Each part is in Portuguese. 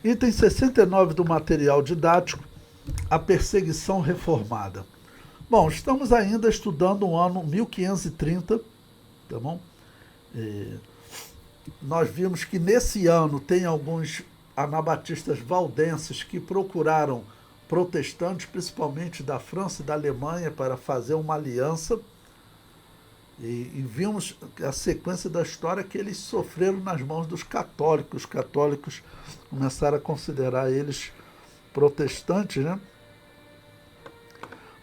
Item 69 do material didático, a perseguição reformada. Bom, estamos ainda estudando o ano 1530, tá bom? Nós vimos que nesse ano tem alguns anabatistas valdenses que procuraram protestantes, principalmente da França e da Alemanha, para fazer uma aliança. E vimos a sequência da história que eles sofreram nas mãos dos católicos. Os católicos começaram a considerar eles protestantes, né?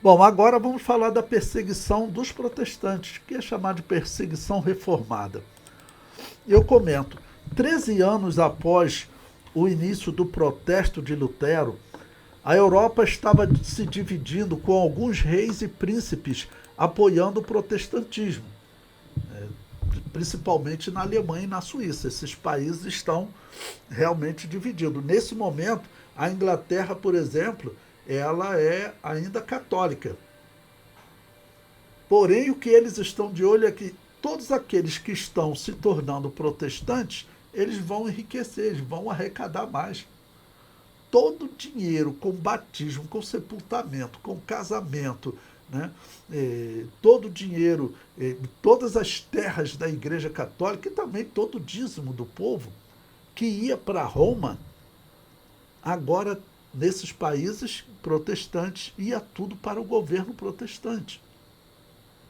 Bom, agora vamos falar da perseguição dos protestantes, que é chamada de perseguição reformada. Eu comento, 13 anos após o início do protesto de Lutero, a Europa estava se dividindo com alguns reis e príncipes apoiando o protestantismo, principalmente na Alemanha e na Suíça. Esses países estão realmente divididos. Nesse momento, a Inglaterra, por exemplo, ela é ainda católica. Porém, o que eles estão de olho é que todos aqueles que estão se tornando protestantes, eles vão enriquecer, eles vão arrecadar mais. Todo o dinheiro com batismo, com sepultamento, com casamento, né? Todo o dinheiro, todas as terras da Igreja Católica e também todo o dízimo do povo que ia para Roma, agora nesses países protestantes ia tudo para o governo protestante.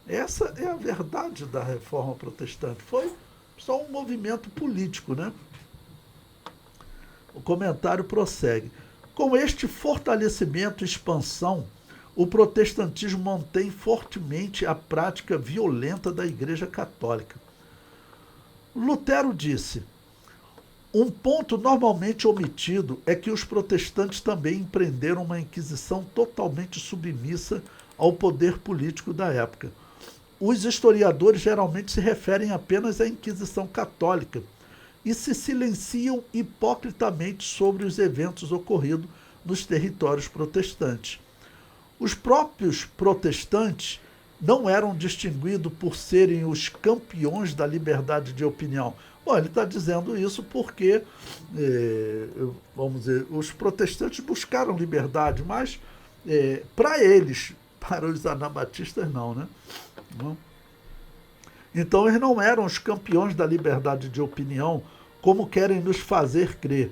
Essa é a verdade da reforma protestante. Foi só um movimento político, né? O comentário prossegue. Com este fortalecimento e expansão, o protestantismo mantém fortemente a prática violenta da Igreja Católica. Lutero disse: um ponto normalmente omitido é que os protestantes também empreenderam uma inquisição totalmente submissa ao poder político da época. Os historiadores geralmente se referem apenas à Inquisição Católica e se silenciam hipocritamente sobre os eventos ocorridos nos territórios protestantes. Os próprios protestantes não eram distinguidos por serem os campeões da liberdade de opinião. Bom, ele está dizendo isso porque, vamos dizer, os protestantes buscaram liberdade, mas para eles, para os anabatistas não, né? Então eles não eram os campeões da liberdade de opinião, como querem nos fazer crer.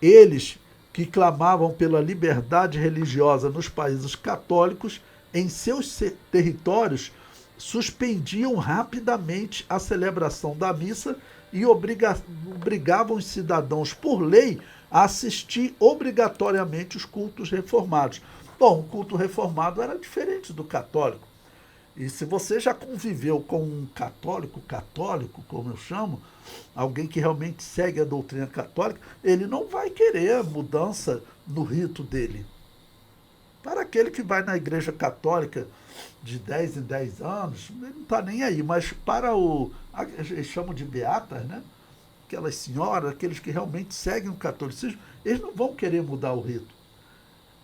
Eles que clamavam pela liberdade religiosa nos países católicos, em seus territórios, suspendiam rapidamente a celebração da missa e obrigavam os cidadãos, por lei, a assistir obrigatoriamente os cultos reformados. Bom, o culto reformado era diferente do católico. E se você já conviveu com um católico, como eu chamo, alguém que realmente segue a doutrina católica, ele não vai querer mudança no rito dele. Para aquele que vai na igreja católica de 10 em 10 anos, ele não está nem aí. Mas para eles chamam de beatas, né? Aquelas senhoras, aqueles que realmente seguem o catolicismo, eles não vão querer mudar o rito.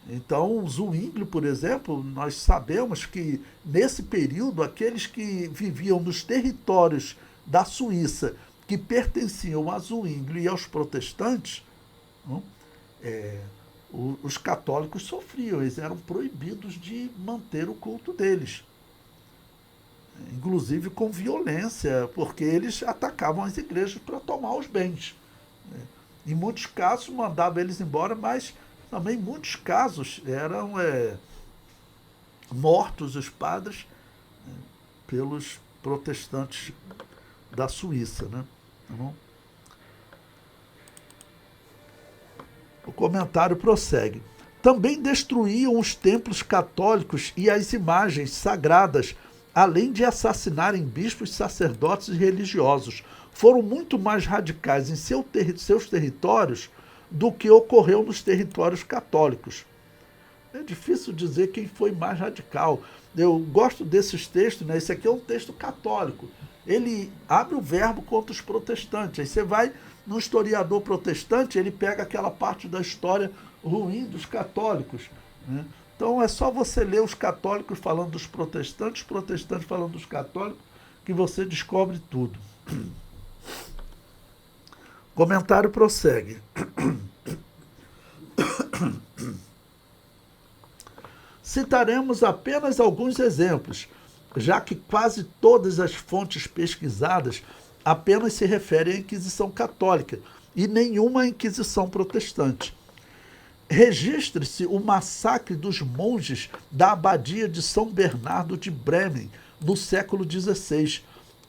Então, Zwingli, por exemplo, nós sabemos que nesse período, aqueles que viviam nos territórios da Suíça, que pertenciam a Zwingli e aos protestantes, não, os católicos sofriam, eles eram proibidos de manter o culto deles. Inclusive com violência, porque eles atacavam as igrejas para tomar os bens. Em muitos casos, mandavam eles embora, mas também em muitos casos eram mortos os padres pelos protestantes da Suíça, né? Tá bom? O comentário prossegue. Também destruíam os templos católicos e as imagens sagradas, além de assassinarem bispos, sacerdotes e religiosos. Foram muito mais radicais em seus territórios do que ocorreu nos territórios católicos. É difícil dizer quem foi mais radical. Eu gosto desses textos, né? Esse aqui é um texto católico. Ele abre o verbo contra os protestantes. Aí você vai no historiador protestante, ele pega aquela parte da história ruim dos católicos, né? Então é só você ler os católicos falando dos protestantes, os protestantes falando dos católicos, que você descobre tudo. O comentário prossegue. Citaremos apenas alguns exemplos, já que quase todas as fontes pesquisadas apenas se referem à Inquisição Católica e nenhuma à Inquisição Protestante. Registre-se o massacre dos monges da abadia de São Bernardo de Bremen, no século XVI.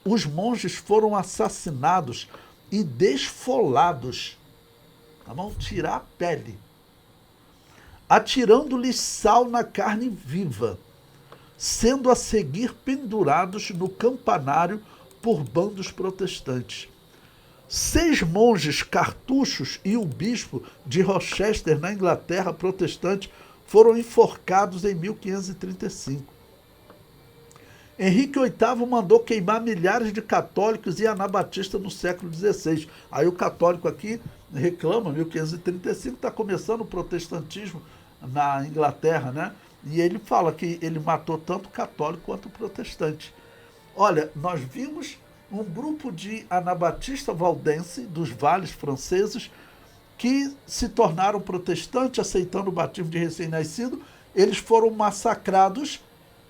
Os monges foram assassinados e desfolados. Vão tirar a pele, atirando-lhes sal na carne viva, sendo a seguir pendurados no campanário por bandos protestantes. 6 monges cartuchos e o bispo de Rochester, na Inglaterra protestante, foram enforcados em 1535. Henrique VIII mandou queimar milhares de católicos e anabatistas no século XVI. Aí o católico aqui reclama, 1535 está começando o protestantismo na Inglaterra, né? E ele fala que ele matou tanto católico quanto protestante. Olha, nós vimos um grupo de anabatistas valdense dos vales franceses que se tornaram protestantes, aceitando o batismo de recém-nascido. Eles foram massacrados,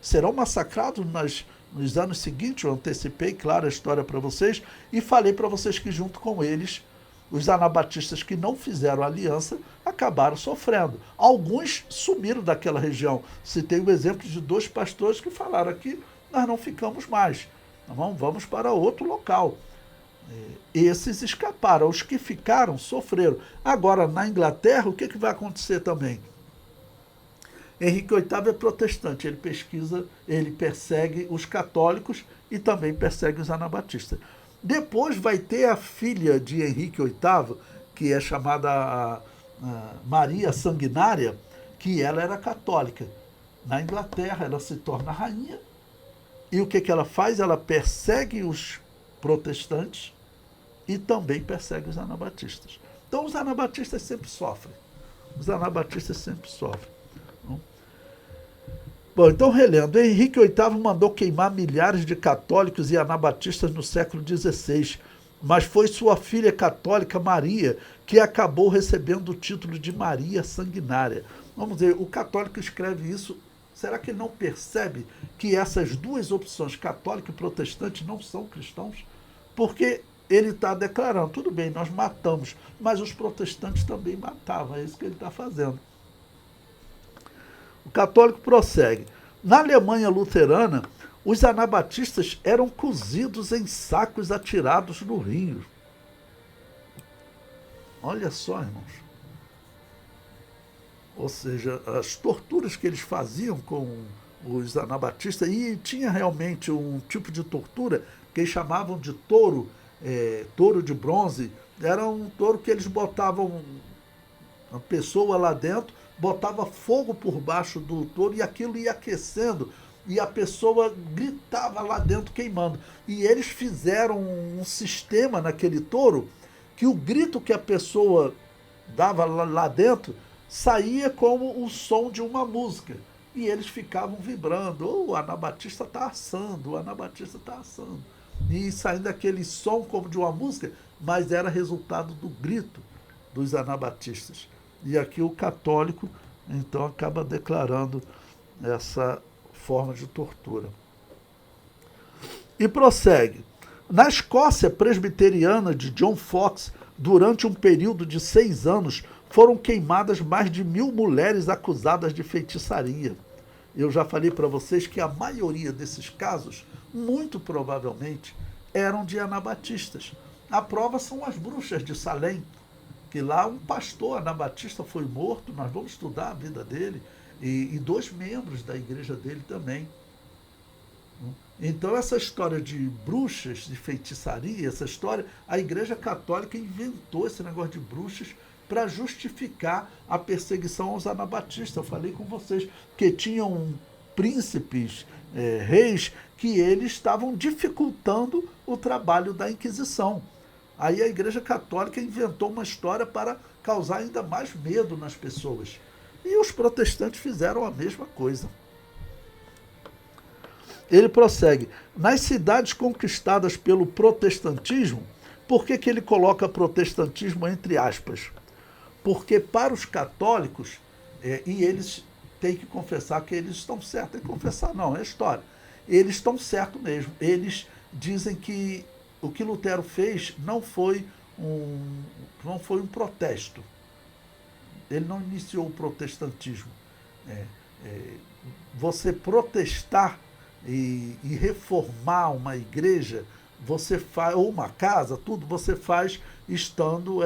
serão massacrados nos anos seguintes. Eu antecipei, claro, a história para vocês e falei para vocês que junto com eles, os anabatistas que não fizeram aliança acabaram sofrendo. Alguns sumiram daquela região. Citei o exemplo de 2 pastores que falaram aqui, nós não ficamos mais. Vamos para outro local. Esses escaparam, os que ficaram sofreram. Agora, na Inglaterra, o que vai acontecer também? Henrique VIII é protestante, ele persegue os católicos e também persegue os anabatistas. Depois vai ter a filha de Henrique VIII, que é chamada Maria Sanguinária, que ela era católica. Na Inglaterra, ela se torna rainha. E o que ela faz? Ela persegue os protestantes e também persegue os anabatistas. Então, os anabatistas sempre sofrem. Bom, então, relendo. Henrique VIII mandou queimar milhares de católicos e anabatistas no século XVI, mas foi sua filha católica, Maria, que acabou recebendo o título de Maria Sanguinária. Vamos ver, o católico escreve isso. Será que ele não percebe que essas 2 opções, católico e protestante, não são cristãos? Porque ele está declarando, tudo bem, nós matamos, mas os protestantes também matavam, é isso que ele está fazendo. O católico prossegue. Na Alemanha luterana, os anabatistas eram cozidos em sacos atirados no rio. Olha só, irmãos. Ou seja, as torturas que eles faziam com os anabatistas, e tinha realmente um tipo de tortura que eles chamavam de touro de bronze. Era um touro que eles botavam uma pessoa lá dentro, botava fogo por baixo do touro e aquilo ia aquecendo e a pessoa gritava lá dentro queimando. E eles fizeram um sistema naquele touro que o grito que a pessoa dava lá dentro saía como o som de uma música. E eles ficavam vibrando. O anabatista está assando, o anabatista está assando. E saindo aquele som como de uma música, mas era resultado do grito dos anabatistas. E aqui o católico, então, acaba declarando essa forma de tortura. E prossegue. Na Escócia presbiteriana de John Fox, durante um período de 6 anos, foram queimadas mais de 1000 mulheres acusadas de feitiçaria. Eu já falei para vocês que a maioria desses casos, muito provavelmente, eram de anabatistas. A prova são as bruxas de Salem, que lá um pastor anabatista foi morto, nós vamos estudar a vida dele, e 2 membros da igreja dele também. Então, essa história de bruxas, de feitiçaria, essa história, a Igreja Católica inventou esse negócio de bruxas para justificar a perseguição aos anabatistas. Eu falei com vocês que tinham príncipes, reis, que eles estavam dificultando o trabalho da Inquisição. Aí a Igreja Católica inventou uma história para causar ainda mais medo nas pessoas. E os protestantes fizeram a mesma coisa. Ele prossegue. Nas cidades conquistadas pelo protestantismo, por que ele coloca protestantismo entre aspas? Porque para os católicos, e eles tem que confessar que eles estão certos. Tem que confessar, não, é história. Eles estão certos mesmo. Eles dizem que o que Lutero fez não foi um protesto. Ele não iniciou o protestantismo. É, é, você protestar e reformar uma igreja, você faz, ou uma casa, tudo você faz estando,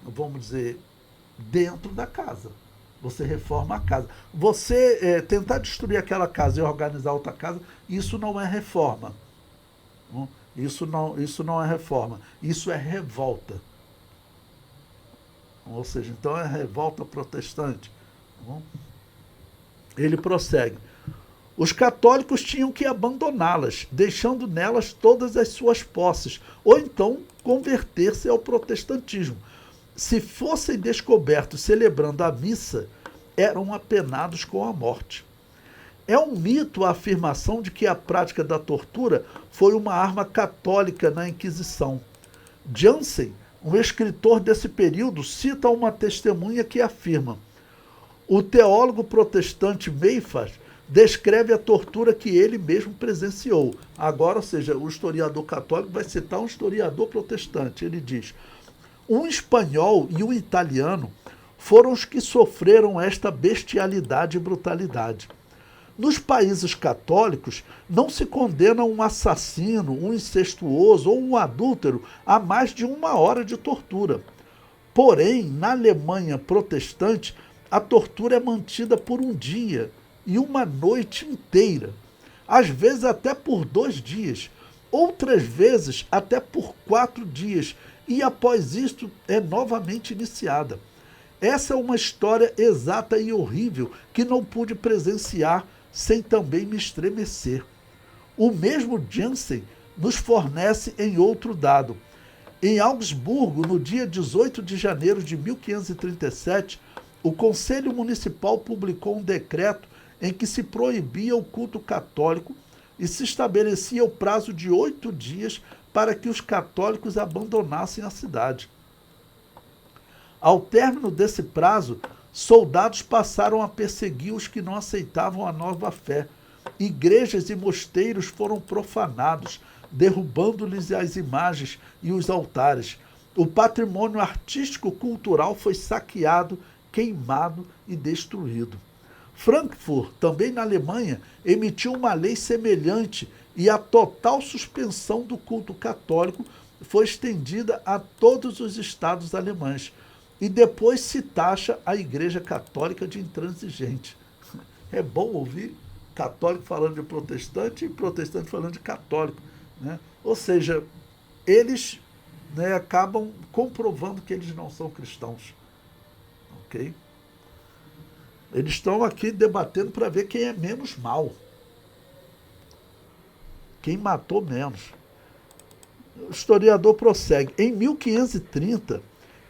vamos dizer, dentro da casa. Você reforma a casa. Você tentar destruir aquela casa e organizar outra casa, isso não é reforma. Isso não é reforma. Isso é revolta. Ou seja, então é revolta protestante. Ele prossegue. Os católicos tinham que abandoná-las, deixando nelas todas as suas posses, ou então converter-se ao protestantismo. Se fossem descobertos celebrando a missa, eram apenados com a morte. É um mito a afirmação de que a prática da tortura foi uma arma católica na Inquisição. Jansen, um escritor desse período, cita uma testemunha que afirma: o teólogo protestante Meifas descreve a tortura que ele mesmo presenciou. Agora, ou seja, o historiador católico vai citar um historiador protestante. Ele diz: um espanhol e um italiano foram os que sofreram esta bestialidade e brutalidade. Nos países católicos, não se condena um assassino, um incestuoso ou um adúltero a mais de 1 hora de tortura. Porém, na Alemanha protestante, a tortura é mantida por um dia e uma noite inteira, às vezes até por 2 dias, outras vezes até por 4 dias, e após isto é novamente iniciada. Essa é uma história exata e horrível que não pude presenciar sem também me estremecer. O mesmo Jansen nos fornece em outro dado. Em Augsburgo, no dia 18 de janeiro de 1537, o Conselho Municipal publicou um decreto em que se proibia o culto católico e se estabelecia o prazo de 8 dias para que os católicos abandonassem a cidade. Ao término desse prazo, soldados passaram a perseguir os que não aceitavam a nova fé. Igrejas e mosteiros foram profanados, derrubando-lhes as imagens e os altares. O patrimônio artístico-cultural foi saqueado, queimado e destruído. Frankfurt, também na Alemanha, emitiu uma lei semelhante e a total suspensão do culto católico foi estendida a todos os estados alemães. E depois se taxa a Igreja Católica de intransigente. É bom ouvir católico falando de protestante e protestante falando de católico, né? Ou seja, eles, né, acabam comprovando que eles não são cristãos. Ok? Eles estão aqui debatendo para ver quem é menos mal. Quem matou menos. O historiador prossegue. Em 1530,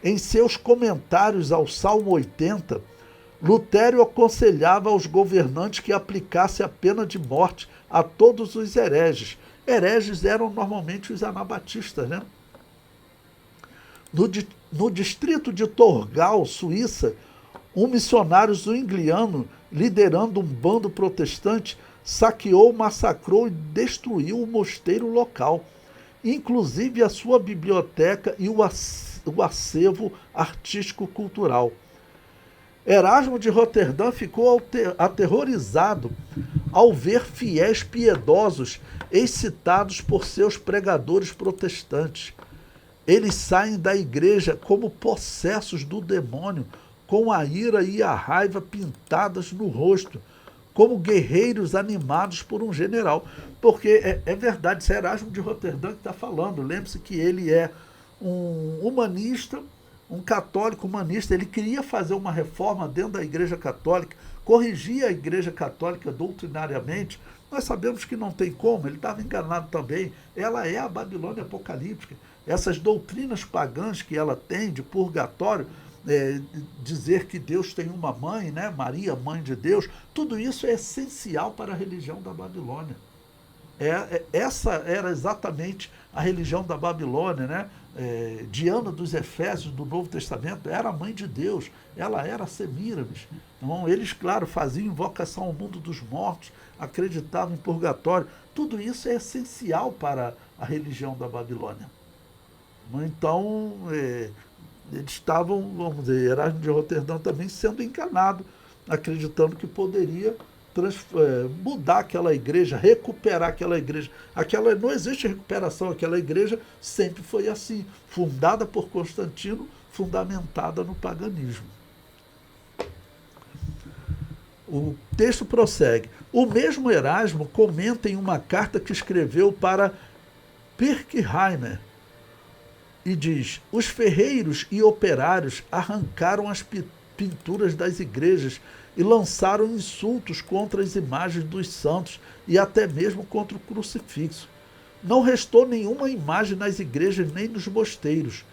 em seus comentários ao Salmo 80, Lutero aconselhava aos governantes que aplicasse a pena de morte a todos os hereges. Hereges eram normalmente os anabatistas, né? No distrito de Torgau, Suíça, um missionário zwingliano, liderando um bando protestante, saqueou, massacrou e destruiu o mosteiro local, inclusive a sua biblioteca e o acervo artístico-cultural. Erasmo de Roterdã ficou aterrorizado ao ver fiéis piedosos excitados por seus pregadores protestantes. Eles saem da igreja como possessos do demônio, com a ira e a raiva pintadas no rosto, como guerreiros animados por um general. Porque é verdade, isso é Erasmo de Roterdã que está falando. Lembre-se que ele é um humanista, um católico humanista. Ele queria fazer uma reforma dentro da Igreja Católica, corrigir a Igreja Católica doutrinariamente. Nós sabemos que não tem como, ele estava enganado também. Ela é a Babilônia apocalíptica. Essas doutrinas pagãs que ela tem de purgatório, dizer que Deus tem uma mãe, né? Maria, mãe de Deus, tudo isso é essencial para a religião da Babilônia. Essa era exatamente a religião da Babilônia, né? Diana dos Efésios, do Novo Testamento, era a mãe de Deus, ela era Semíramis. Então, eles, claro, faziam invocação ao mundo dos mortos, acreditavam em purgatório. Tudo isso é essencial para a religião da Babilônia. Então, eles estavam, vamos dizer, Erasmo de Roterdã também sendo enganado, acreditando que poderia mudar aquela igreja, recuperar aquela igreja. Não existe recuperação, aquela igreja sempre foi assim, fundada por Constantino, fundamentada no paganismo. O texto prossegue. O mesmo Erasmo comenta em uma carta que escreveu para Pirkheimer e diz: os ferreiros e operários arrancaram as pinturas das igrejas e lançaram insultos contra as imagens dos santos e até mesmo contra o crucifixo. Não restou nenhuma imagem nas igrejas nem nos mosteiros.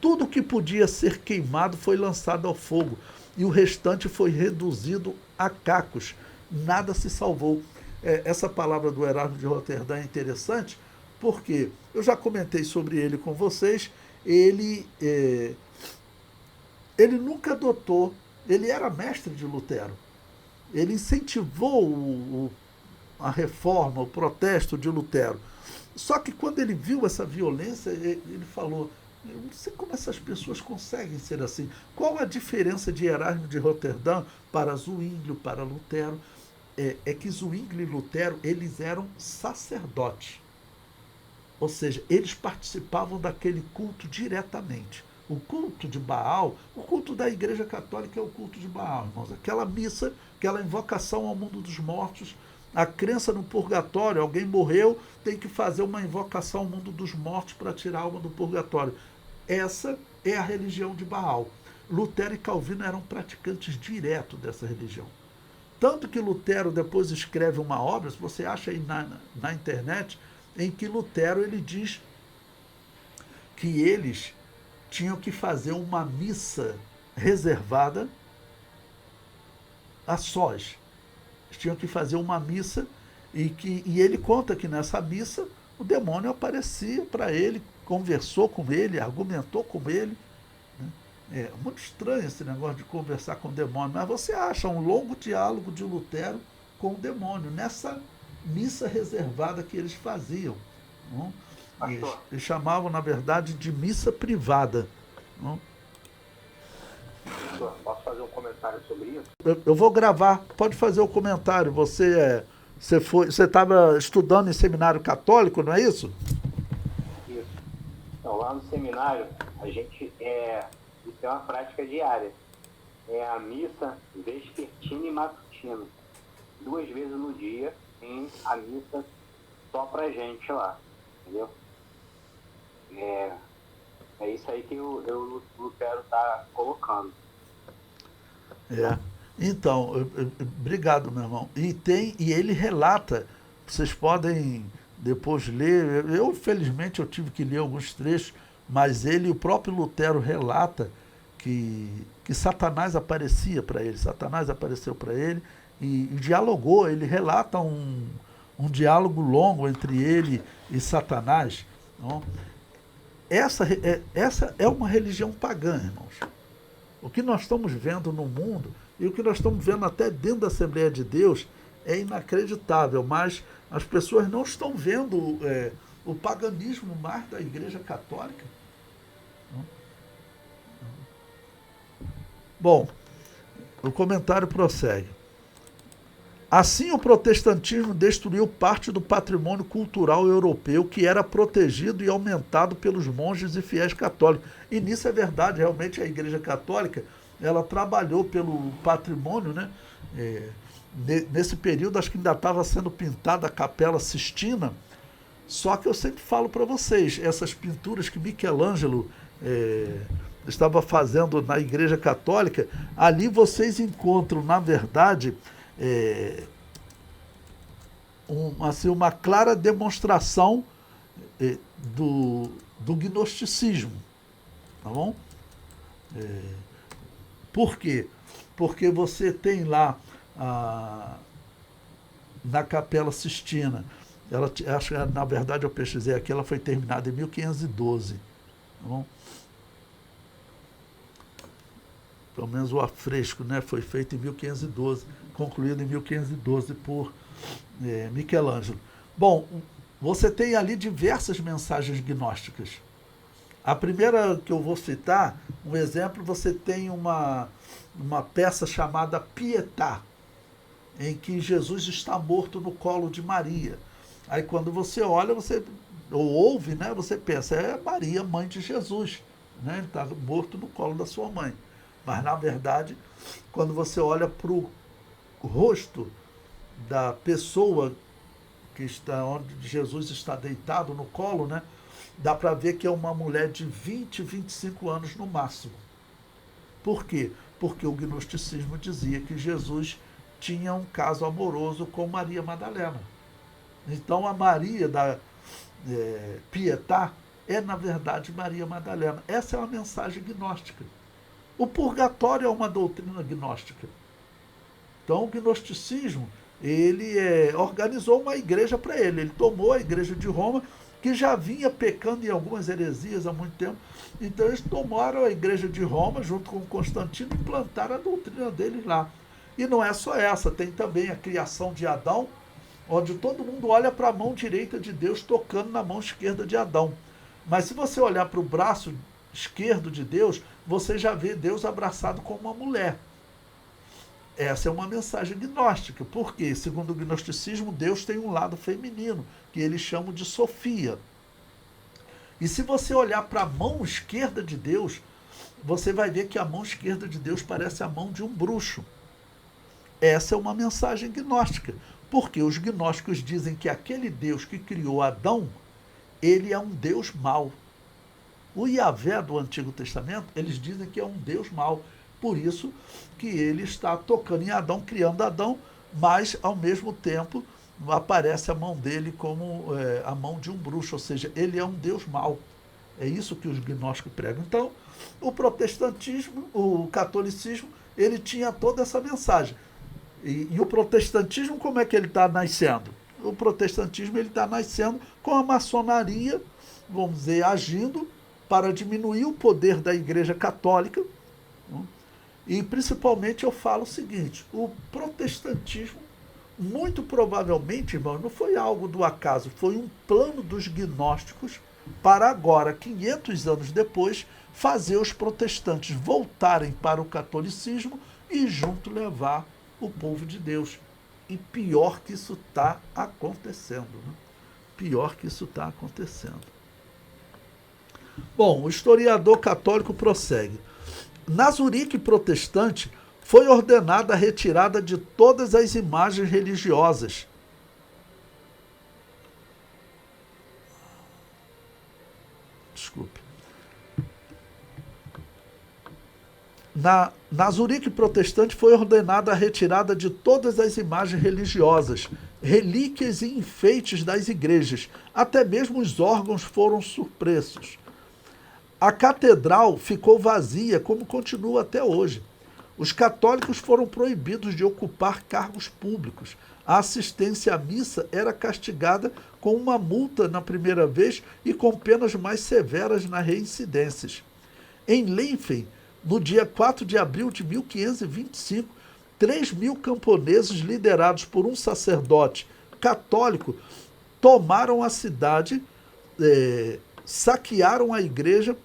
Tudo que podia ser queimado foi lançado ao fogo e o restante foi reduzido a cacos. Nada se salvou. Essa palavra do Erasmo de Roterdã é interessante porque eu já comentei sobre ele com vocês. Ele nunca adotou, ele era mestre de Lutero. Ele incentivou a reforma, o protesto de Lutero. Só que quando ele viu essa violência, ele falou: eu não sei como essas pessoas conseguem ser assim. Qual a diferença de Erasmo de Roterdã para Zwinglio, para Lutero? É que Zwinglio e Lutero, eles eram sacerdotes. Ou seja, eles participavam daquele culto diretamente. O culto de Baal, o culto da Igreja Católica é o culto de Baal, irmãos. Aquela missa, aquela invocação ao mundo dos mortos, a crença no purgatório. Alguém morreu, tem que fazer uma invocação ao mundo dos mortos para tirar a alma do purgatório. Essa é a religião de Baal. Lutero e Calvino eram praticantes direto dessa religião. Tanto que Lutero depois escreve uma obra, se você acha aí na internet, em que Lutero ele diz que eles tinham que fazer uma missa reservada a sós. Eles tinham que fazer uma missa e ele conta que nessa missa o demônio aparecia para ele, conversou com ele, argumentou com ele. É muito estranho esse negócio de conversar com o demônio, mas você acha um longo diálogo de Lutero com o demônio, nessa missa reservada que eles faziam. Não? Eles chamavam, na verdade, de missa privada. Não? Posso fazer um comentário sobre isso? Eu vou gravar, pode fazer o comentário. Você estava estudando em seminário católico, não é isso? Isso. Então, lá no seminário, a gente tem uma prática diária. É a missa vespertina e matutina. 2 vezes no dia tem a missa só pra gente lá. Entendeu? É isso aí que o Lutero está colocando. Então, obrigado, meu irmão. E ele relata, vocês podem depois ler, felizmente eu tive que ler alguns trechos, mas o próprio Lutero relata que Satanás aparecia para ele, Satanás apareceu para ele e dialogou, ele relata um diálogo longo entre ele e Satanás. Não? Essa é uma religião pagã, irmãos. O que nós estamos vendo no mundo e o que nós estamos vendo até dentro da Assembleia de Deus é inacreditável, mas as pessoas não estão vendo o paganismo mais da Igreja Católica. Bom, o comentário prossegue. Assim, o protestantismo destruiu parte do patrimônio cultural europeu que era protegido e aumentado pelos monges e fiéis católicos. E nisso é verdade, realmente a Igreja Católica ela trabalhou pelo patrimônio, né? Nesse período, acho que ainda estava sendo pintada a Capela Sistina, só que eu sempre falo para vocês, essas pinturas que Michelangelo estava fazendo na Igreja Católica, ali vocês encontram, na verdade, uma clara demonstração do gnosticismo. Tá bom? Por quê? Porque você tem lá na Capela Sistina, na verdade eu pesquisei aqui, ela foi terminada em 1512. Tá bom? Pelo menos o afresco, né, foi feito em 1512, concluído em 1512 por Michelangelo. Bom, você tem ali diversas mensagens gnósticas. A primeira que eu vou citar, um exemplo, você tem uma peça chamada Pietà, em que Jesus está morto no colo de Maria. Aí quando você olha, ou ouve, né, você pensa, é Maria, mãe de Jesus, né? Ele está morto no colo da sua mãe. Mas, na verdade, quando você olha para o rosto da pessoa que está onde Jesus está deitado no colo, né, dá para ver que é uma mulher de 20, 25 anos no máximo. Por quê? Porque o gnosticismo dizia que Jesus tinha um caso amoroso com Maria Madalena. Então, a Maria da Pietà é, na verdade, Maria Madalena. Essa é uma mensagem gnóstica. O purgatório é uma doutrina gnóstica. Então, o gnosticismo, ele organizou uma igreja para ele. Ele tomou a igreja de Roma, que já vinha pecando em algumas heresias há muito tempo. Então, eles tomaram a igreja de Roma, junto com Constantino, e implantaram a doutrina deles lá. E não é só essa, tem também a criação de Adão, onde todo mundo olha para a mão direita de Deus tocando na mão esquerda de Adão. Mas se você olhar para o braço esquerdo de Deus, você já vê Deus abraçado com uma mulher. Essa é uma mensagem gnóstica, porque, segundo o gnosticismo, Deus tem um lado feminino, que eles chamam de Sofia. E se você olhar para a mão esquerda de Deus, você vai ver que a mão esquerda de Deus parece a mão de um bruxo. Essa é uma mensagem gnóstica, porque os gnósticos dizem que aquele Deus que criou Adão, ele é um Deus mau. O Yahvé do Antigo Testamento, eles dizem que é um Deus mau. Por isso que ele está tocando em Adão, criando Adão, mas, ao mesmo tempo, aparece a mão dele como a mão de um bruxo, ou seja, ele é um Deus mau. É isso que os gnósticos pregam. Então, o protestantismo, o catolicismo, ele tinha toda essa mensagem. E o protestantismo, como é que ele está nascendo? O protestantismo está nascendo com a maçonaria, vamos dizer, agindo para diminuir o poder da Igreja Católica. E, principalmente, eu falo o seguinte, o protestantismo, muito provavelmente, irmão, não foi algo do acaso, foi um plano dos gnósticos para agora, 500 anos depois, fazer os protestantes voltarem para o catolicismo e junto levar o povo de Deus. E pior que isso está acontecendo. Né? Pior que isso está acontecendo. Bom, o historiador católico prossegue. Na Zurique protestante, foi ordenada a retirada de todas as imagens religiosas. Desculpe. Na Zurique protestante foi ordenada a retirada de todas as imagens religiosas, relíquias e enfeites das igrejas. Até mesmo os órgãos foram supressos. A catedral ficou vazia, como continua até hoje. Os católicos foram proibidos de ocupar cargos públicos. A assistência à missa era castigada com uma multa na primeira vez e com penas mais severas nas reincidências. Em Lenfen, no dia 4 de abril de 1525, 3.000 camponeses liderados por um sacerdote católico tomaram a cidade, saquearam a igreja,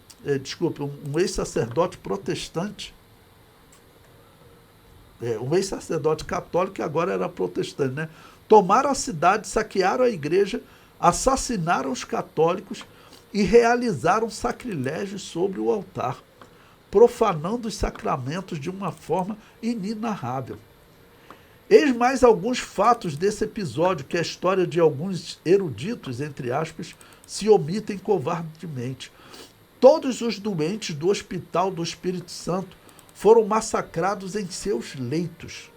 um ex-sacerdote protestante, um ex-sacerdote católico que agora era protestante, né? Tomaram a cidade, saquearam a igreja, assassinaram os católicos e realizaram sacrilégios sobre o altar, profanando os sacramentos de uma forma inenarrável. Eis mais alguns fatos desse episódio que a história de alguns eruditos, entre aspas, se omitem covardemente. Todos os doentes do Hospital do Espírito Santo foram massacrados em seus leitos.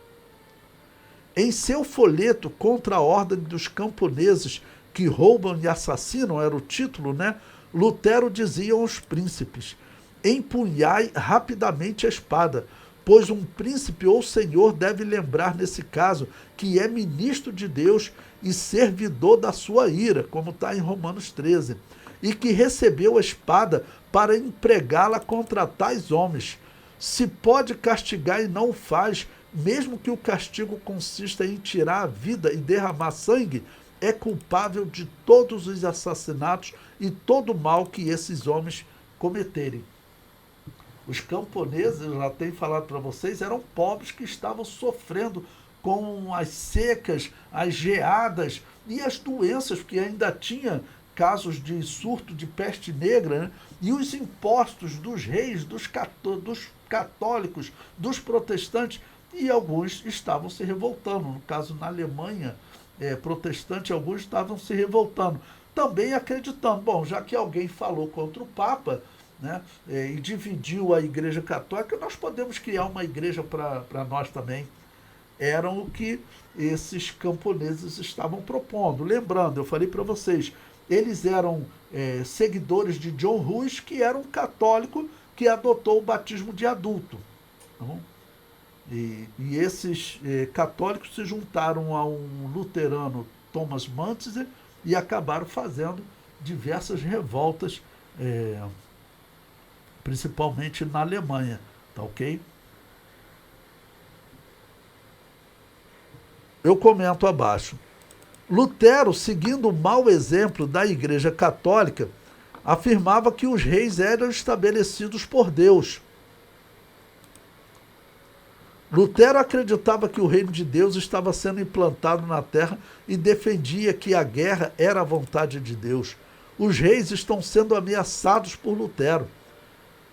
Em seu folheto contra a ordem dos camponeses que roubam e assassinam, era o título, né? Lutero dizia aos príncipes: empunhai rapidamente a espada, pois um príncipe ou senhor deve lembrar nesse caso que é ministro de Deus e servidor da sua ira, como está em Romanos 13, e que recebeu a espada para empregá-la contra tais homens. Se pode castigar e não o faz, mesmo que o castigo consista em tirar a vida e derramar sangue, é culpável de todos os assassinatos e todo o mal que esses homens cometerem. Os camponeses, eu já tenho falado para vocês, eram pobres que estavam sofrendo com as secas, as geadas e as doenças, porque ainda tinha casos de surto de peste negra, né? E os impostos dos reis, dos católicos, dos protestantes, e alguns estavam se revoltando. No caso, na Alemanha protestante, alguns estavam se revoltando, também acreditando, bom, já que alguém falou contra o Papa, né, e dividiu a Igreja Católica, nós podemos criar uma igreja para nós também. Eram o que esses camponeses estavam propondo. Lembrando, eu falei para vocês, eles eram seguidores de John Hus, que era um católico que adotou o batismo de adulto. Tá bom? E esses católicos se juntaram a um luterano, Thomas Manziger, e acabaram fazendo diversas revoltas, principalmente na Alemanha. Tá ok? Eu comento abaixo. Lutero, seguindo o mau exemplo da Igreja Católica, afirmava que os reis eram estabelecidos por Deus. Lutero acreditava que o reino de Deus estava sendo implantado na terra e defendia que a guerra era a vontade de Deus. Os reis estão sendo ameaçados por Lutero.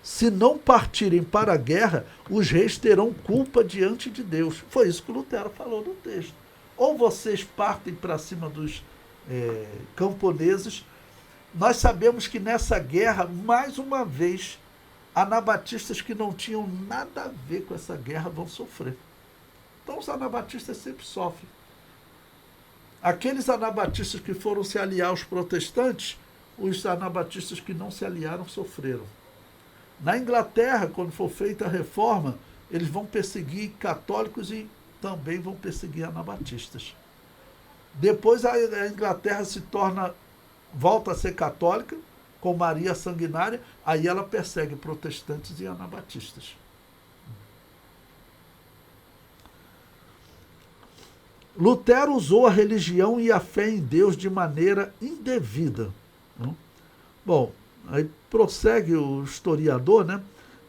Se não partirem para a guerra, os reis terão culpa diante de Deus. Foi isso que Lutero falou no texto. Ou vocês partem para cima dos camponeses. Nós sabemos que nessa guerra, mais uma vez, anabatistas que não tinham nada a ver com essa guerra vão sofrer. Então os anabatistas sempre sofrem. Aqueles anabatistas que foram se aliar aos protestantes, os anabatistas que não se aliaram sofreram. Na Inglaterra, quando for feita a reforma, eles vão perseguir católicos e também vão perseguir anabatistas. Depois a Inglaterra volta a ser católica, com Maria Sanguinária, aí ela persegue protestantes e anabatistas. Lutero usou a religião e a fé em Deus de maneira indevida. Bom, aí prossegue o historiador, né,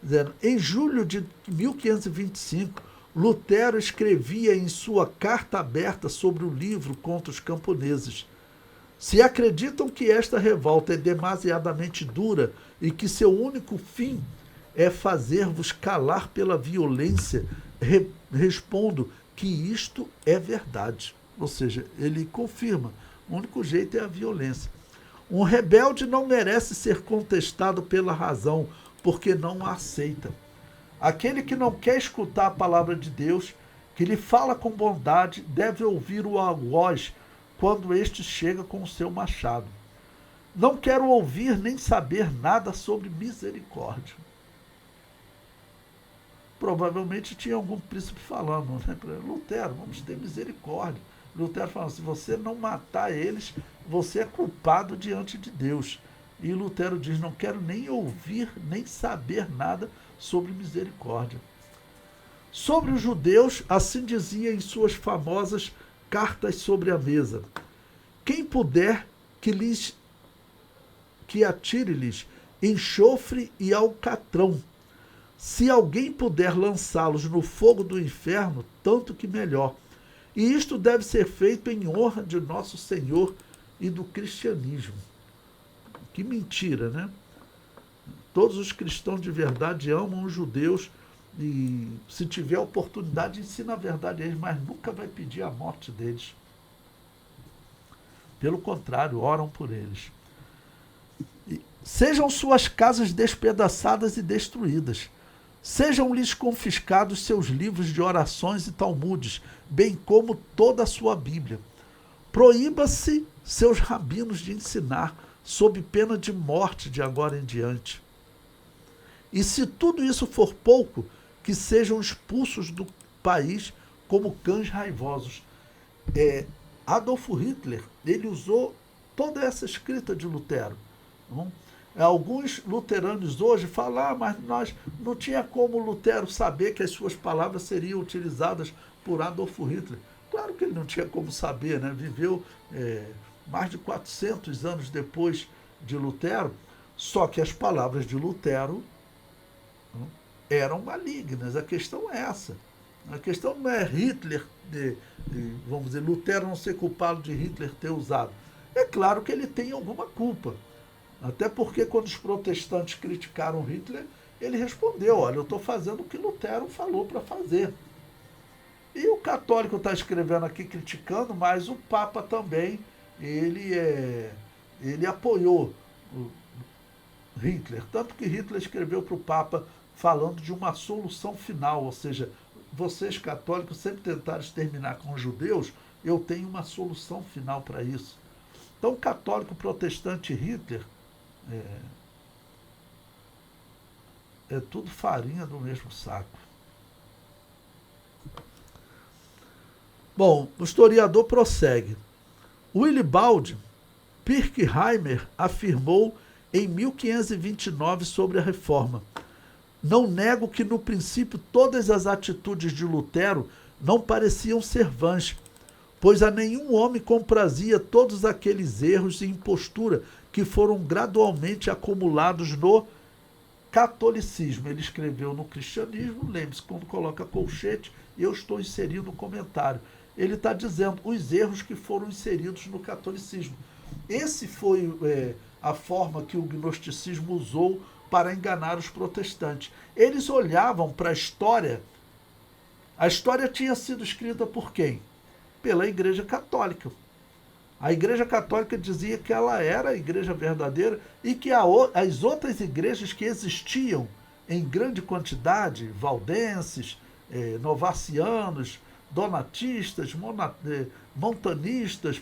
dizendo, em julho de 1525, Lutero escrevia em sua carta aberta sobre o livro contra os camponeses: se acreditam que esta revolta é demasiadamente dura e que seu único fim é fazer-vos calar pela violência, respondo que isto é verdade. Ou seja, ele confirma, o único jeito é a violência. Um rebelde não merece ser contestado pela razão, porque não a aceita. Aquele que não quer escutar a palavra de Deus, que lhe fala com bondade, deve ouvir o algoz quando este chega com o seu machado. Não quero ouvir nem saber nada sobre misericórdia. Provavelmente tinha algum príncipe falando, né, para Lutero, vamos ter misericórdia. Lutero falando, se você não matar eles, você é culpado diante de Deus. E Lutero diz, não quero nem ouvir, nem saber nada sobre misericórdia. Sobre os judeus, assim dizia em suas famosas cartas sobre a mesa: quem puder que atire-lhes enxofre e alcatrão. Se alguém puder lançá-los no fogo do inferno, tanto que melhor. E isto deve ser feito em honra de nosso Senhor e do cristianismo. Que mentira, né? Todos os cristãos de verdade amam os judeus e, se tiver oportunidade, ensina a verdade a eles, mas nunca vai pedir a morte deles. Pelo contrário, oram por eles. Sejam suas casas despedaçadas e destruídas. Sejam-lhes confiscados seus livros de orações e talmudes, bem como toda a sua Bíblia. Proíba-se seus rabinos de ensinar, sob pena de morte de agora em diante. E se tudo isso for pouco, que sejam expulsos do país como cães raivosos. Adolf Hitler, ele usou toda essa escrita de Lutero. Alguns luteranos hoje falam, mas nós não tinha como Lutero saber que as suas palavras seriam utilizadas por Adolf Hitler. Claro que ele não tinha como saber, né? Viveu mais de 400 anos depois de Lutero, só que as palavras de Lutero eram malignas. A questão é essa. A questão não é Hitler, vamos dizer, Lutero não ser culpado de Hitler ter usado. É claro que ele tem alguma culpa. Até porque quando os protestantes criticaram Hitler, ele respondeu, olha, eu estou fazendo o que Lutero falou para fazer. E o católico está escrevendo aqui criticando, mas o Papa também, ele apoiou Hitler. Tanto que Hitler escreveu para o Papa falando de uma solução final, ou seja, vocês católicos sempre tentaram exterminar com os judeus, eu tenho uma solução final para isso. Então, católico, protestante e Hitler é tudo farinha do mesmo saco. Bom, o historiador prossegue. Willibald Pirkheimer afirmou em 1529 sobre a Reforma: não nego que no princípio todas as atitudes de Lutero não pareciam ser vãs, pois a nenhum homem comprazia todos aqueles erros e impostura que foram gradualmente acumulados no catolicismo. Ele escreveu no cristianismo, lembre-se, quando coloca colchete, eu estou inserindo um comentário. Ele está dizendo os erros que foram inseridos no catolicismo. Esse foi a forma que o gnosticismo usou para enganar os protestantes. Eles olhavam para a história. A história tinha sido escrita por quem? Pela Igreja Católica. A Igreja Católica dizia que ela era a igreja verdadeira e que as outras igrejas que existiam em grande quantidade, valdenses, novacianos, donatistas, montanistas,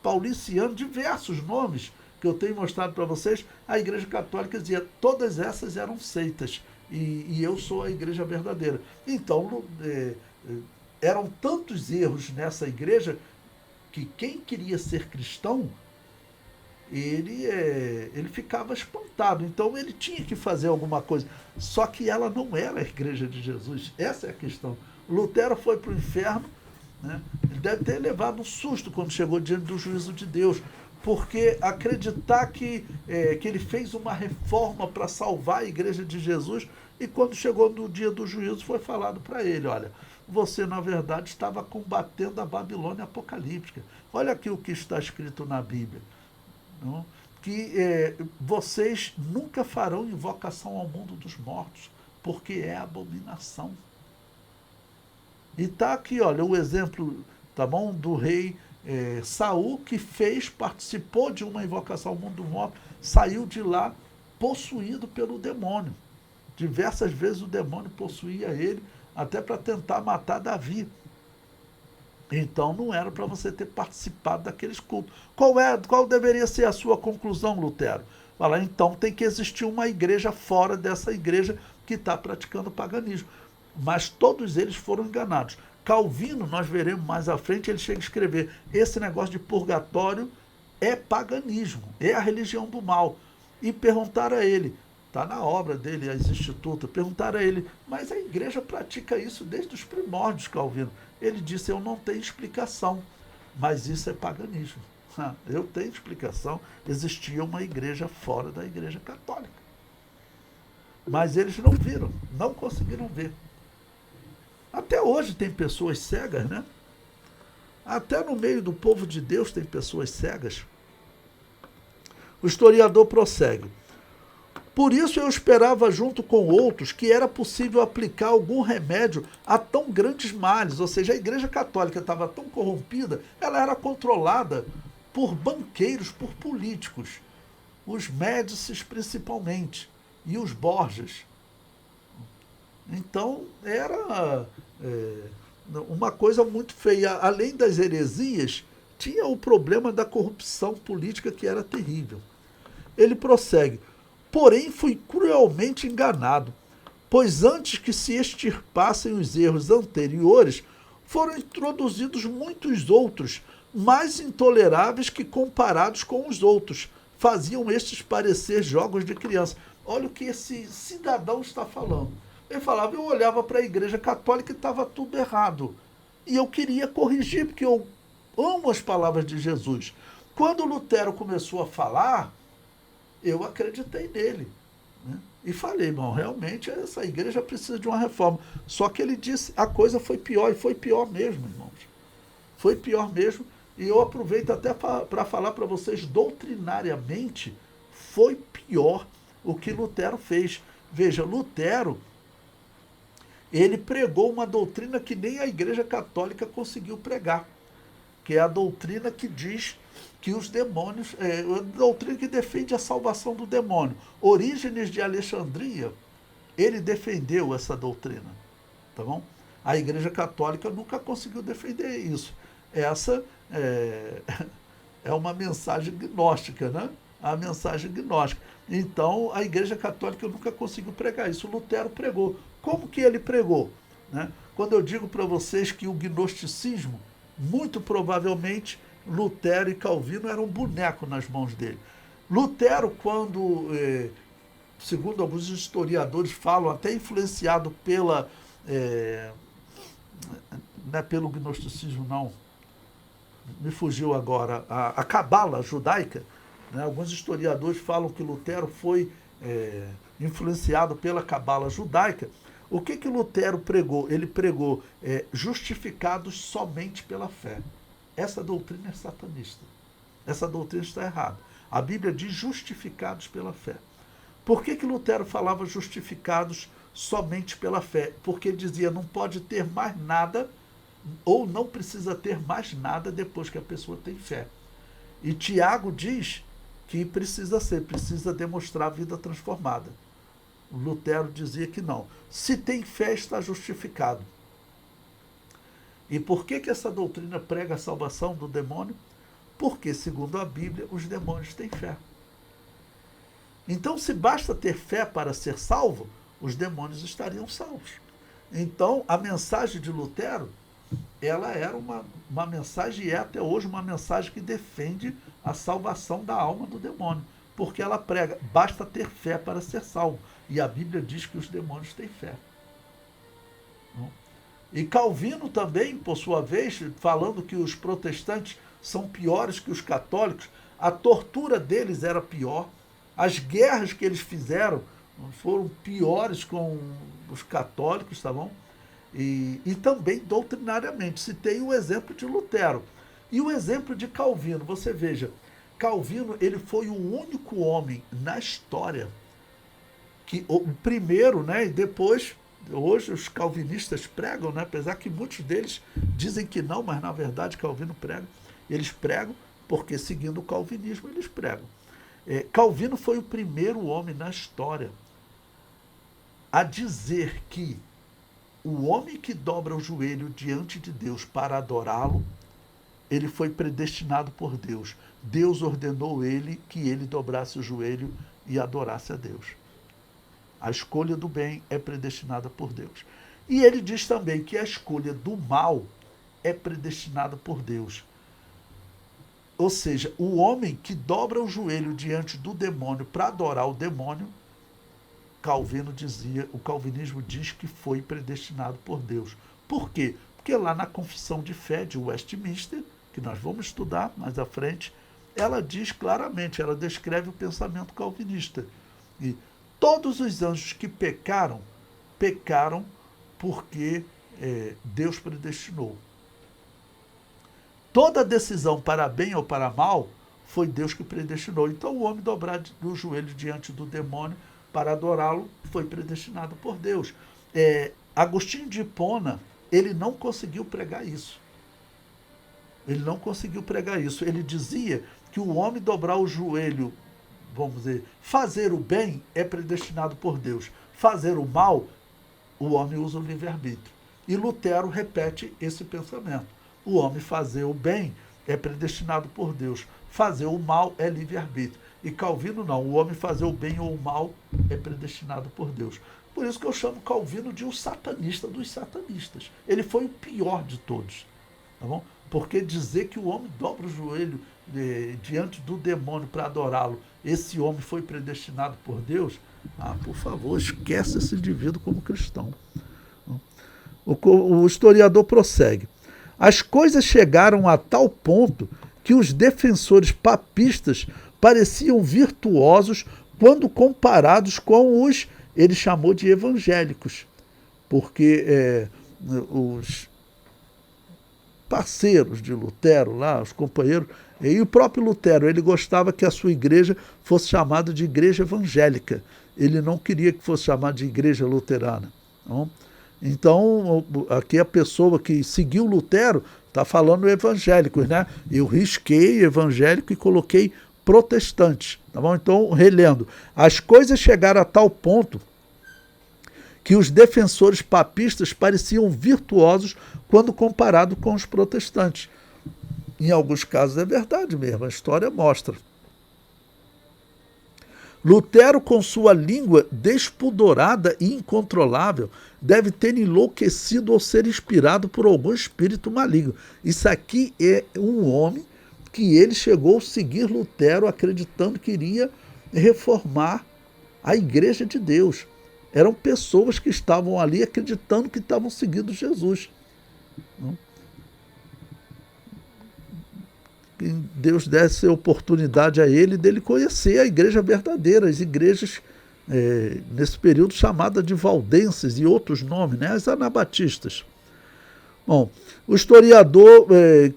paulicianos, diversos nomes que eu tenho mostrado para vocês, a Igreja Católica dizia todas essas eram seitas e eu sou a igreja verdadeira. Então, eram tantos erros nessa igreja que quem queria ser cristão, ele ficava espantado. Então ele tinha que fazer alguma coisa. Só que ela não era a igreja de Jesus. Essa é a questão. Lutero foi para o inferno, né? Ele deve ter levado um susto quando chegou diante do juízo de Deus, porque acreditar que ele fez uma reforma para salvar a igreja de Jesus, e quando chegou no dia do juízo foi falado para ele, olha, você na verdade estava combatendo a Babilônia apocalíptica. Olha aqui o que está escrito na Bíblia, não? Que vocês nunca farão invocação ao mundo dos mortos, porque é abominação. E está aqui, olha, o exemplo, tá bom, do rei Saul, que participou de uma invocação ao mundo dos mortos, saiu de lá possuído pelo demônio. Diversas vezes o demônio possuía ele, até para tentar matar Davi. Então não era para você ter participado daqueles cultos. Qual deveria ser a sua conclusão, Lutero? Fala, então tem que existir uma igreja fora dessa igreja que está praticando paganismo. Mas todos eles foram enganados. Calvino, nós veremos mais à frente, ele chega a escrever, esse negócio de purgatório é paganismo, é a religião do mal. E perguntaram a ele, está na obra dele, as Institutas, perguntaram a ele, mas a igreja pratica isso desde os primórdios, Calvino. Ele disse, eu não tenho explicação, mas isso é paganismo. Eu tenho explicação, existia uma igreja fora da igreja católica. Mas eles não viram, não conseguiram ver. Até hoje tem pessoas cegas, né? Até no meio do povo de Deus tem pessoas cegas. O historiador prossegue. Por isso eu esperava junto com outros que era possível aplicar algum remédio a tão grandes males. Ou seja, a Igreja Católica estava tão corrompida, ela era controlada por banqueiros, por políticos. Os Médicis principalmente, e os Borgias. Então era uma coisa muito feia. Além das heresias, tinha o problema da corrupção política que era terrível. Ele prossegue. Porém, fui cruelmente enganado, pois antes que se extirpassem os erros anteriores, foram introduzidos muitos outros, mais intoleráveis que comparados com os outros, faziam estes parecer jogos de criança. Olha o que esse cidadão está falando. Ele falava, eu olhava para a Igreja Católica e estava tudo errado. E eu queria corrigir, porque eu amo as palavras de Jesus. Quando Lutero começou a falar, eu acreditei nele. Né? E falei, irmão, realmente essa igreja precisa de uma reforma. Só que ele disse, a coisa foi pior, e foi pior mesmo, irmãos. Foi pior mesmo. E eu aproveito até para falar para vocês, doutrinariamente, foi pior o que Lutero fez. Veja, Lutero, ele pregou uma doutrina que nem a Igreja Católica conseguiu pregar, que é a doutrina que diz que os demônios, a doutrina que defende a salvação do demônio. Orígenes de Alexandria, ele defendeu essa doutrina, tá bom? A Igreja Católica nunca conseguiu defender isso. Essa é uma mensagem gnóstica, né? A mensagem gnóstica. Então, a Igreja Católica nunca conseguiu pregar isso. Lutero pregou. Como que ele pregou? Né? Quando eu digo para vocês que o gnosticismo, muito provavelmente, Lutero e Calvino eram um boneco nas mãos dele. Lutero, quando, segundo alguns historiadores falam, até influenciado pela... não é pelo gnosticismo, não. Me fugiu agora. A cabala judaica, né? Alguns historiadores falam que Lutero foi influenciado pela cabala judaica. O que Lutero pregou? Ele pregou justificados somente pela fé. Essa doutrina é satanista. Essa doutrina está errada. A Bíblia diz justificados pela fé. Por que Lutero falava justificados somente pela fé? Porque ele dizia, não pode ter mais nada, ou não precisa ter mais nada depois que a pessoa tem fé. E Tiago diz que precisa demonstrar a vida transformada. Lutero dizia que não. Se tem fé, está justificado. E por que essa doutrina prega a salvação do demônio? Porque, segundo a Bíblia, os demônios têm fé. Então, se basta ter fé para ser salvo, os demônios estariam salvos. Então, a mensagem de Lutero, ela era uma mensagem, e é até hoje uma mensagem que defende a salvação da alma do demônio. Porque ela prega, basta ter fé para ser salvo. E a Bíblia diz que os demônios têm fé. E Calvino também, por sua vez, falando que os protestantes são piores que os católicos, a tortura deles era pior, as guerras que eles fizeram foram piores com os católicos, tá bom? E também doutrinariamente. Citei o exemplo de Lutero. E o exemplo de Calvino, você veja, Calvino, ele foi o único homem na história que o primeiro, né, e depois, hoje os calvinistas pregam, né, apesar que muitos deles dizem que não, mas na verdade Calvino prega. Eles pregam porque, seguindo o calvinismo, eles pregam. Calvino foi o primeiro homem na história a dizer que o homem que dobra o joelho diante de Deus para adorá-lo, ele foi predestinado por Deus. Deus ordenou que ele dobrasse o joelho e adorasse a Deus. A escolha do bem é predestinada por Deus. E ele diz também que a escolha do mal é predestinada por Deus. Ou seja, o homem que dobra o joelho diante do demônio para adorar o demônio, o calvinismo diz que foi predestinado por Deus. Por quê? Porque lá na Confissão de Fé de Westminster, que nós vamos estudar mais à frente, ela diz claramente, ela descreve o pensamento calvinista. E todos os anjos que pecaram porque Deus predestinou. Toda decisão para bem ou para mal foi Deus que predestinou. Então o homem dobrar o joelho diante do demônio para adorá-lo foi predestinado por Deus. Agostinho de Hipona, ele não conseguiu pregar isso. Ele não conseguiu pregar isso. Ele dizia que o homem dobrar o joelho, vamos dizer, fazer o bem é predestinado por Deus. Fazer o mal, o homem usa o livre-arbítrio. E Lutero repete esse pensamento. O homem fazer o bem é predestinado por Deus. Fazer o mal é livre-arbítrio. E Calvino não. O homem fazer o bem ou o mal é predestinado por Deus. Por isso que eu chamo Calvino de um satanista dos satanistas. Ele foi o pior de todos. tá bom? Porque dizer que o homem dobra o joelho diante do demônio para adorá-lo, esse homem foi predestinado por Deus, por favor, esquece esse indivíduo como cristão. O historiador prossegue. As coisas chegaram a tal ponto que os defensores papistas pareciam virtuosos quando comparados com os, ele chamou de evangélicos, porque os parceiros de Lutero lá, os companheiros, e o próprio Lutero, ele gostava que a sua igreja fosse chamada de igreja evangélica. Ele não queria que fosse chamada de igreja luterana. Não? Então, aqui a pessoa que seguiu Lutero está falando evangélicos, né? Eu risquei evangélico e coloquei protestantes, tá bom? Então, relendo. As coisas chegaram a tal ponto que os defensores papistas pareciam virtuosos quando comparado com os protestantes. Em alguns casos é verdade mesmo, a história mostra. Lutero, com sua língua despudorada e incontrolável, deve ter enlouquecido ou ser inspirado por algum espírito maligno. Isso aqui é um homem que ele chegou a seguir Lutero acreditando que iria reformar a Igreja de Deus. Eram pessoas que estavam ali acreditando que estavam seguindo Jesus. Que Deus desse oportunidade a ele dele conhecer a igreja verdadeira, as igrejas nesse período chamada de valdenses e outros nomes, né? As anabatistas. Bom, o historiador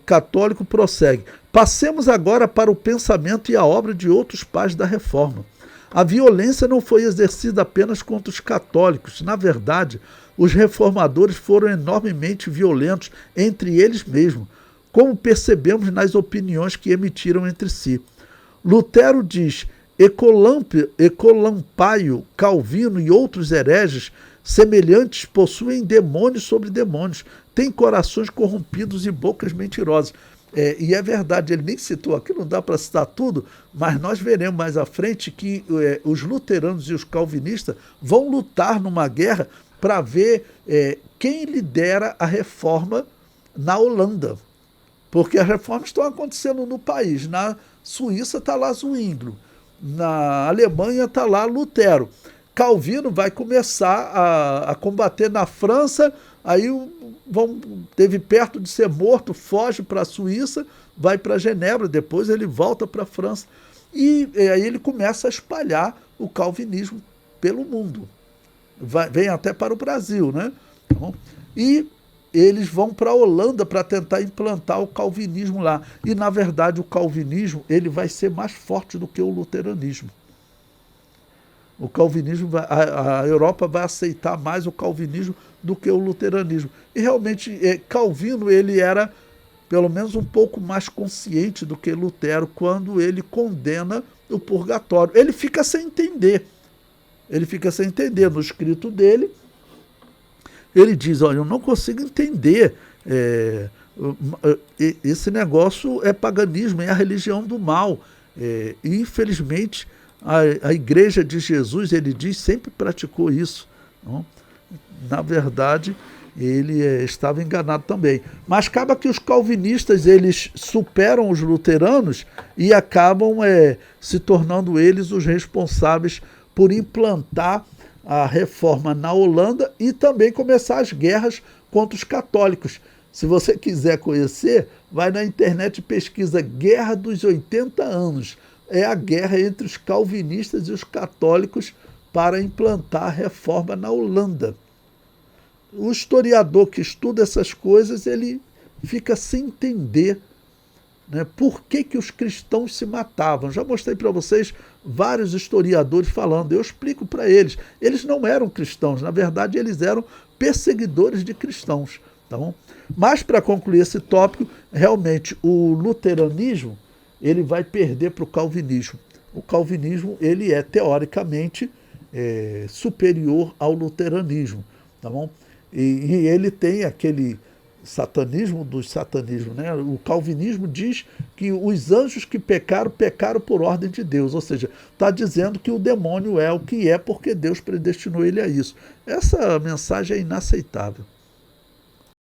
católico prossegue. Passemos agora para o pensamento e a obra de outros pais da Reforma. A violência não foi exercida apenas contra os católicos. Na verdade, os reformadores foram enormemente violentos entre eles mesmos, como percebemos nas opiniões que emitiram entre si. Lutero diz: Ecolampaio, Calvino e outros hereges semelhantes possuem demônios sobre demônios, têm corações corrompidos e bocas mentirosas. E é verdade, ele nem citou aqui, não dá para citar tudo, mas nós veremos mais à frente que os luteranos e os calvinistas vão lutar numa guerra para ver quem lidera a reforma na Holanda. Porque as reformas estão acontecendo no país. Na Suíça está lá Zwinglio, na Alemanha está lá Lutero. Calvino vai começar a combater na França, aí teve perto de ser morto, foge para a Suíça, vai para Genebra, depois ele volta para a França. E aí ele começa a espalhar o calvinismo pelo mundo. Vem até para o Brasil, né? Então, e eles vão para a Holanda para tentar implantar o calvinismo lá. E, na verdade, o calvinismo ele vai ser mais forte do que o luteranismo. O calvinismo, a Europa vai aceitar mais o calvinismo do que o luteranismo. E, realmente, Calvino ele era, pelo menos, um pouco mais consciente do que Lutero quando ele condena o purgatório. Ele fica sem entender. Ele fica sem entender. No escrito dele, ele diz: olha, eu não consigo entender, esse negócio é paganismo, é a religião do mal. E, infelizmente, a Igreja de Jesus, ele diz, sempre praticou isso. Não? Na verdade, ele estava enganado também. Mas acaba que os calvinistas eles superam os luteranos e acabam se tornando eles os responsáveis por implantar a reforma na Holanda e também começar as guerras contra os católicos. Se você quiser conhecer, vai na internet e pesquisa Guerra dos 80 anos. É a guerra entre os calvinistas e os católicos para implantar a reforma na Holanda. O historiador que estuda essas coisas, ele fica sem entender, né, por que os cristãos se matavam. Já mostrei para vocês vários historiadores falando, eu explico para eles. Eles não eram cristãos, na verdade eles eram perseguidores de cristãos. Tá bom? Mas para concluir esse tópico, realmente o luteranismo ele vai perder para o calvinismo. O calvinismo ele é teoricamente superior ao luteranismo. Tá bom? E ele tem aquele satanismo dos satanismos, né? O calvinismo diz que os anjos que pecaram, pecaram por ordem de Deus, ou seja, está dizendo que o demônio é o que é porque Deus predestinou ele a isso. Essa mensagem é inaceitável.